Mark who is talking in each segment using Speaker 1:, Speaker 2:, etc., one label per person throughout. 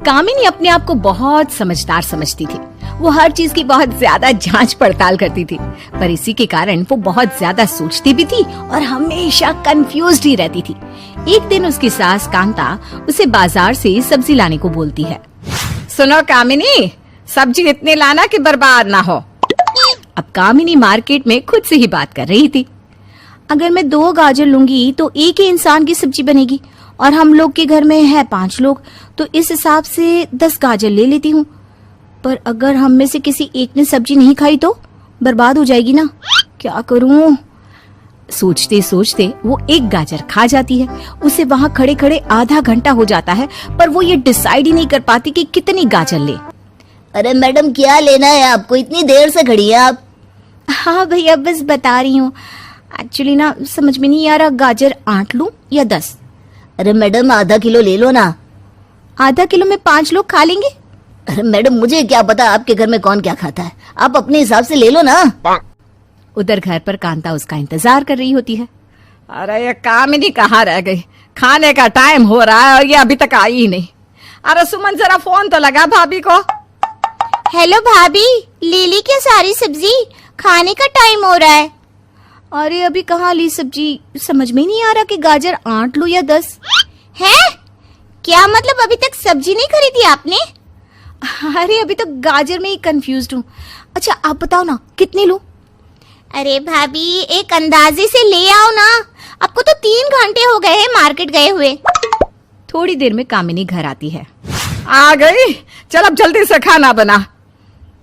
Speaker 1: कामिनी अपने आप को बहुत समझदार समझती थी। वो हर चीज की बहुत ज्यादा जांच पड़ताल करती थी, पर इसी के कारण वो बहुत ज्यादा सोचती भी थी और हमेशा कंफ्यूज्ड ही रहती थी। एक दिन उसकी सास कांता उसे बाजार से सब्जी लाने को बोलती है।
Speaker 2: सुनो कामिनी, सब्जी इतनी लाना कि बर्बाद ना हो।
Speaker 1: अब कामिनी मार्केट में खुद से ही बात कर रही थी। अगर मैं 2 गाजर लूंगी तो एक ही इंसान की सब्जी बनेगी, और हम लोग के घर में है 5 लोग, तो इस हिसाब से 10 गाजर ले लेती हूँ। पर अगर हम में से किसी एक ने सब्जी नहीं खाई तो बर्बाद हो जाएगी ना, क्या करूं? सोचते सोचते वो एक गाजर खा जाती है। उसे वहाँ खड़े खड़े आधा घंटा हो जाता है, पर वो ये डिसाइड ही नहीं कर पाती कि कितनी गाजर ले।
Speaker 3: अरे मैडम, क्या लेना है आपको? इतनी देर से खड़ी है आप।
Speaker 1: हाँ भैया, बस बता रही हूँ। एक्चुअली ना समझ में नहीं आ रहा, गाजर 8 लूं या 10?
Speaker 3: अरे मैडम, आधा किलो ले लो ना।
Speaker 1: आधा किलो में 5 लोग खा लेंगे?
Speaker 3: अरे मैडम, मुझे क्या पता आपके घर में कौन क्या खाता है, आप अपने हिसाब से ले लो ना।
Speaker 1: उधर घर पर कांता उसका इंतजार कर रही होती है।
Speaker 2: अरे ये कामिनी कहाँ रह गई? खाने का टाइम हो रहा है और ये अभी तक आई ही नहीं। अरे सुमन, जरा फोन तो लगा भाभी को।
Speaker 4: हेलो भाभी, ले ली क्या सारी सब्जी? खाने का टाइम हो रहा है।
Speaker 1: अरे अभी कहाँ ली सब्जी, समझ में नहीं आ रहा कि गाजर 8 लूं या 10
Speaker 4: है? क्या मतलब अभी तक सब्जी नहीं खरीदी आपने?
Speaker 1: अरे अभी तो गाजर में ही कंफ्यूज्ड हूँ। अच्छा आप बताओ ना, कितनी लूं?
Speaker 4: अरे भाभी, एक अंदाजे से ले आओ ना, आपको तो 3 घंटे हो गए हैं मार्केट गए हुए।
Speaker 1: थोड़ी देर में कामिनी घर आती है।
Speaker 2: आ गई? चल अब जल्दी से खाना बना।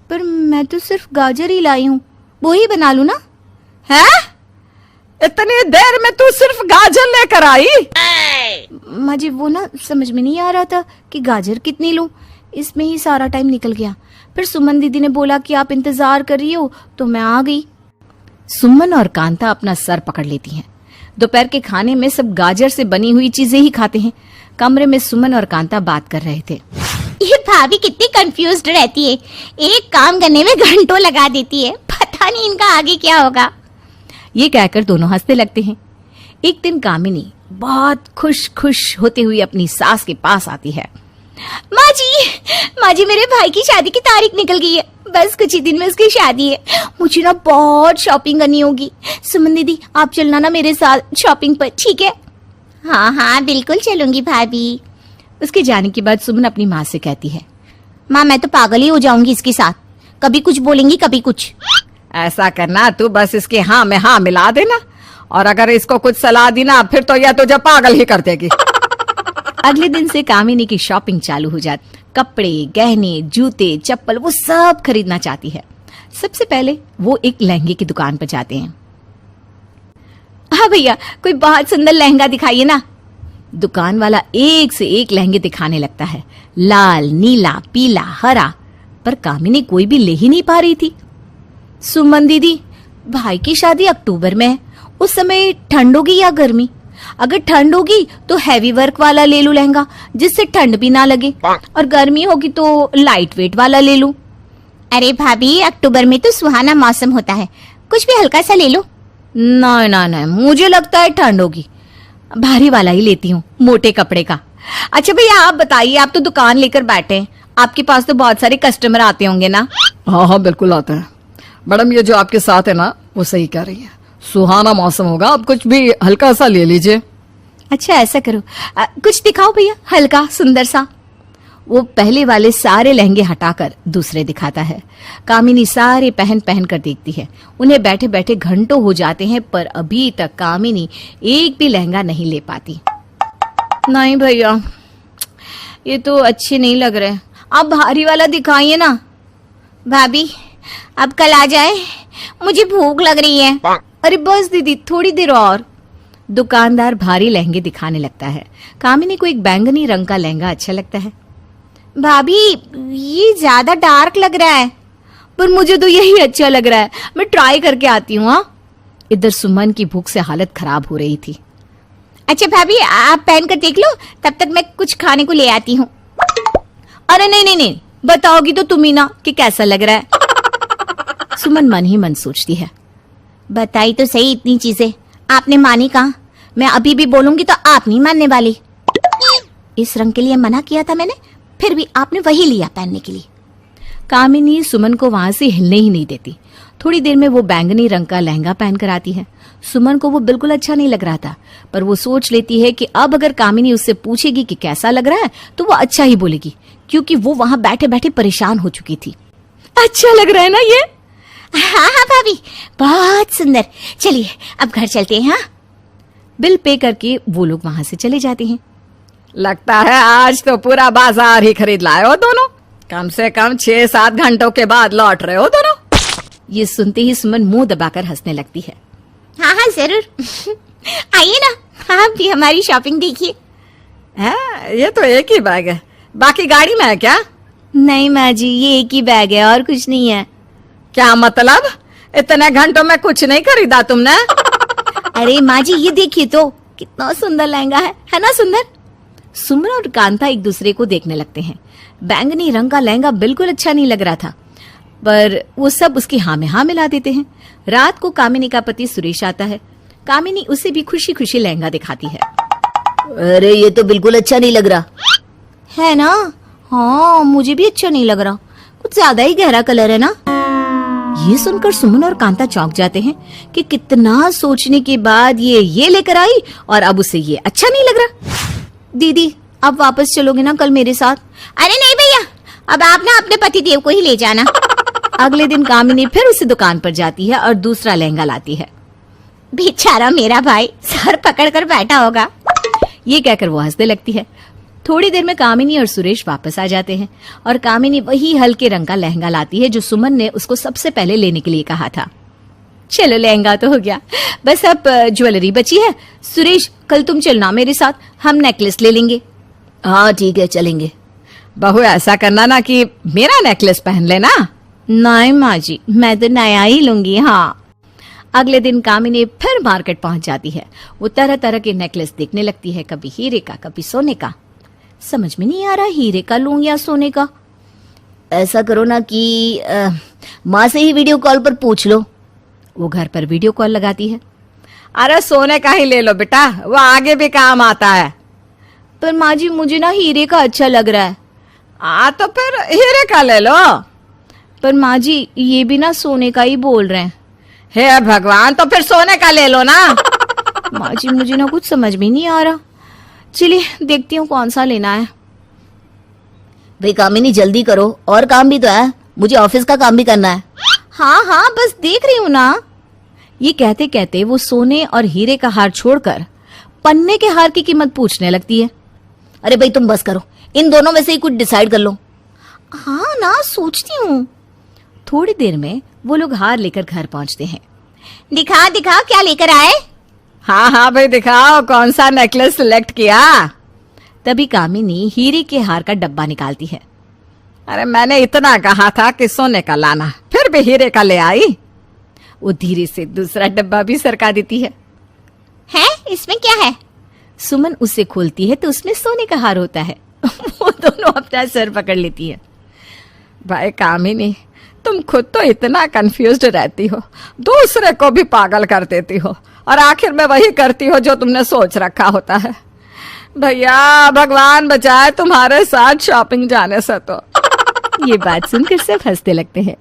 Speaker 1: पर मैं तो सिर्फ गाजर ही लाई हूँ, वो ही बना लूं ना?
Speaker 2: है? इतनी देर में तू सिर्फ गाजर लेकर आई?
Speaker 1: माँ जी, वो ना समझ में नहीं आ रहा था कि गाजर कितनी लूं, इसमें ही सारा टाइम निकल गया। फिर सुमन दीदी ने बोला कि आप इंतजार कर रही हो, तो मैं आ गई। सुमन और कांता अपना सर पकड़ लेती हैं। दोपहर के खाने में सब गाजर से बनी हुई चीजें ही खाते हैं। कमरे में सुमन और कांता बात कर रहे थे।
Speaker 4: ये भाभी कितनी कंफ्यूज्ड रहती है, एक काम करने में घंटों लगा देती है, पता नहीं इनका आगे क्या होगा।
Speaker 1: ये कहकर दोनों हंसने लगते हैं। एक दिन कामिनी बहुत खुश होते हुए अपनी सास के पास आती है।
Speaker 4: माँ जी, मेरे भाई की शादी की तारीख निकल गई है, बस कुछ ही दिन में उसकी शादी है। मुझे ना बहुत शॉपिंग करनी होगी। सुमन दीदी, आप चलना ना मेरे साथ शॉपिंग पर, ठीक है? हाँ, बिल्कुल चलूंगी भाभी।
Speaker 1: उसके जाने के बाद सुमन अपनी माँ से कहती है,
Speaker 4: माँ मैं तो पागल ही हो जाऊंगी इसके साथ, कभी कुछ बोलेंगी कभी कुछ।
Speaker 2: ऐसा करना, तू बस इसके हाँ में हाँ मिला देना, और अगर इसको कुछ सलाह दी ना फिर तो यह तुझे पागल ही कर देगी।
Speaker 1: अगले दिन से कामिनी की शॉपिंग चालू हो जाती। कपड़े, गहने, जूते, चप्पल, वो सब खरीदना चाहती है। सबसे पहले वो एक लहंगे की दुकान पर जाते हैं। हाँ भैया, कोई बहुत सुंदर लहंगा दिखाइए ना। दुकान वाला एक से एक लहंगे दिखाने लगता है, लाल, नीला, पीला, हरा, पर कामिनी कोई भी ले ही नहीं पा रही थी। सुमन दीदी, भाई की शादी अक्टूबर में है, उस समय ठंड होगी या गर्मी? अगर ठंड होगी तो हैवी वर्क वाला ले लूं लहंगा, जिससे ठंड भी ना लगे, और गर्मी होगी तो लाइट वेट वाला ले लूं।
Speaker 4: अरे भाभी, अक्टूबर में तो सुहाना मौसम होता है, कुछ भी हल्का सा ले लो।
Speaker 1: नहीं, मुझे लगता है ठंड होगी, भारी वाला ही लेती हूँ, मोटे कपड़े का। अच्छा भैया आप बताइए, आप तो दुकान लेकर बैठे हैं, आपके पास तो बहुत सारे कस्टमर आते होंगे ना?
Speaker 2: हाँ बिल्कुल आते हैं मैडम, ये जो आपके साथ है ना वो सही कह रही है, सुहाना मौसम होगा, आप कुछ भी हल्का सा ले लीजिए।
Speaker 1: अच्छा ऐसा करो, कुछ दिखाओ भैया हल्का सुंदर सा। वो पहले वाले सारे लहंगे हटाकर दूसरे दिखाता है। कामिनी सारे पहन कर देखती है। उन्हें बैठे बैठे घंटों हो जाते हैं, पर अभी तक कामिनी एक भी लहंगा नहीं ले पाती। नहीं भैया, ये तो अच्छे नहीं लग रहे, आप भारी वाला दिखाइए ना।
Speaker 4: भाभी अब कल आ जाए, मुझे भूख लग रही है।
Speaker 1: अरे बस दीदी, थोड़ी देर और। दुकानदार भारी लहंगे दिखाने लगता है। कामिनी को एक बैंगनी रंग का लहंगा अच्छा लगता है।
Speaker 4: भाभी ये ज्यादा डार्क लग रहा है।
Speaker 1: पर मुझे तो यही अच्छा लग रहा है, मैं ट्राई करके आती हूँ। हाँ, इधर सुमन की भूख से हालत खराब हो रही थी।
Speaker 4: अच्छा भाभी, आप पहन कर देख लो, तब तक मैं कुछ खाने को ले आती हूँ।
Speaker 1: अरे नहीं, बताओगी तो तुम ही ना कि कैसा लग रहा है। सुमन मन ही मन सोचती है,
Speaker 4: बताई तो सही इतनी चीजें, आपने मानी कहाँ? मैं अभी भी बोलूंगी तो आप नहीं मानने वाली।
Speaker 1: इस रंग के लिए मना किया था मैंने,
Speaker 4: फिर भी आपने वही लिया पहनने के लिए।
Speaker 1: कामिनी सुमन को वहां से हिलने ही नहीं देती। थोड़ी देर में वो बैंगनी रंग का लहंगा पहन कर आती है। सुमन को वो बिल्कुल अच्छा नहीं लग रहा था, पर वो सोच लेती है कि अब अगर कामिनी उससे पूछेगी कि कैसा लग रहा है तो वो अच्छा ही बोलेगी, क्योंकि वो वहां बैठे बैठे परेशान हो चुकी थी। अच्छा लग रहा है ना ये?
Speaker 4: हाँ हाँ भाभी, बहुत सुंदर। चलिए अब घर चलते हैं। हाँ,
Speaker 1: बिल पे करके वो लोग वहां से चले जाते हैं।
Speaker 2: लगता है आज तो पूरा बाजार ही खरीद लाए हो दोनों। कम से कम 6-7 घंटों के बाद लौट रहे हो दोनों।
Speaker 1: ये सुनते ही सुमन मुंह दबाकर हंसने लगती है।
Speaker 4: हाँ हाँ जरूर। आइए ना, आप भी हमारी शॉपिंग देखिए।
Speaker 2: ये तो एक ही बैग है, बाकी गाड़ी में है क्या?
Speaker 1: नहीं माँ जी, ये एक ही बैग है और कुछ नहीं है।
Speaker 2: क्या मतलब? इतने घंटों में कुछ नहीं खरीदा तुमने?
Speaker 1: अरे माँ जी, ये देखिए तो कितना सुंदर लहंगा है ना सुंदर? सुमन और कांता एक दूसरे को देखने लगते हैं। बैंगनी रंग का लहंगा बिल्कुल अच्छा नहीं लग रहा था, पर वो सब उसकी हाँ में हाँ मिला देते हैं। रात को कामिनी का पति सुरेश आता है। कामिनी उसे भी खुशी खुशी लहंगा दिखाती है।
Speaker 3: अरे ये तो बिल्कुल अच्छा नहीं लग रहा।
Speaker 1: है ना? हाँ, मुझे भी अच्छा नहीं लग रहा, कुछ ज्यादा ही गहरा कलर है ना। ये सुनकर सुमन और कांता चौंक जाते हैं कि कितना सोचने के बाद ये लेकर आई और अब उसे ये अच्छा नहीं लग रहा। दीदी, आप वापस चलोगे ना कल मेरे साथ?
Speaker 4: अरे नहीं भैया, अब आप ना अपने पति देव को ही ले जाना।
Speaker 1: अगले दिन कामिनी फिर उसी दुकान पर जाती है और दूसरा लहंगा लाती है।
Speaker 4: बेचारा मेरा भाई सर पकड़ कर बैठा होगा।
Speaker 1: ये कहकर वो हंसने लगती है। थोड़ी देर में कामिनी और सुरेश वापस आ जाते हैं और कामिनी वही हल्के रंग का लहंगा लाती है जो सुमन ने उसको सबसे पहले लेने के लिए कहा था। चलो, लहंगा तो हो गया, बस अब ज्वेलरी बची है। सुरेश, कल तुम चलना मेरे साथ, हम नेकलेस ले लेंगे।
Speaker 3: हाँ ठीक है, चलेंगे।
Speaker 2: बहू ऐसा करना ना कि मेरा नेकलेस पहन लेना।
Speaker 1: नहीं माँ जी, मैं तो नया ही लूंगी। हाँ। अगले दिन कामिनी फिर मार्केट पहुंच जाती है। वो तरह तरह के नेकलेस देखने लगती है, कभी हीरे का कभी सोने का। समझ में नहीं आ रहा हीरे का लूं या सोने का।
Speaker 3: ऐसा करो ना कि माँ से ही वीडियो कॉल पर पूछ लो।
Speaker 1: वो घर पर वीडियो कॉल लगाती है।
Speaker 2: अरे सोने का ही ले लो बेटा, वो आगे भी काम आता है।
Speaker 1: पर माँ जी, मुझे ना हीरे का अच्छा लग रहा है।
Speaker 2: तो फिर हीरे का ले लो।
Speaker 1: पर माँ जी, ये भी ना सोने का ही बोल रहे हैं।
Speaker 2: हे भगवान, तो फिर सोने का ले लो ना।
Speaker 1: माँ जी, मुझे ना कुछ समझ में नहीं आ रहा। चलिए देखती हूँ कौन सा लेना है।
Speaker 3: भाई कामिनी जल्दी करो, और काम भी तो है, मुझे ऑफिस का काम भी करना है।
Speaker 1: हाँ हाँ, बस देख रही हूँ ना। ये कहते कहते वो सोने और हीरे का हार छोड़कर पन्ने के हार की कीमत पूछने लगती है।
Speaker 3: अरे भाई तुम बस करो, इन दोनों में से ही कुछ डिसाइड कर लो।
Speaker 1: हाँ ना, सोचती हूँ। थोड़ी देर में वो लोग हार लेकर घर पहुंचते हैं।
Speaker 4: दिखा दिखा क्या लेकर आए।
Speaker 2: हाँ हाँ भाई दिखाओ, कौन सा नेकलेस सिलेक्ट किया।
Speaker 1: तभी कामिनी हीरे के हार का डब्बा निकालती है।
Speaker 2: अरे मैंने इतना कहा था कि सोने का लाना, फिर भी हीरे का ले आई।
Speaker 1: वो धीरे से दूसरा डब्बा भी सरका देती है।
Speaker 4: हैं, इसमें क्या है?
Speaker 1: सुमन उसे खोलती है तो उसमें सोने का हार होता है। वो दोनों अपना सर पकड़ लेती है।
Speaker 2: भाई कामिनी, तुम खुद तो इतना कंफ्यूज्ड रहती हो, दूसरे को भी पागल कर देती हो, और आखिर में वही करती हो जो तुमने सोच रखा होता है। भैया भगवान बचाए तुम्हारे साथ शॉपिंग जाने से तो।
Speaker 1: ये बात सुनकर सब हंसने लगते हैं।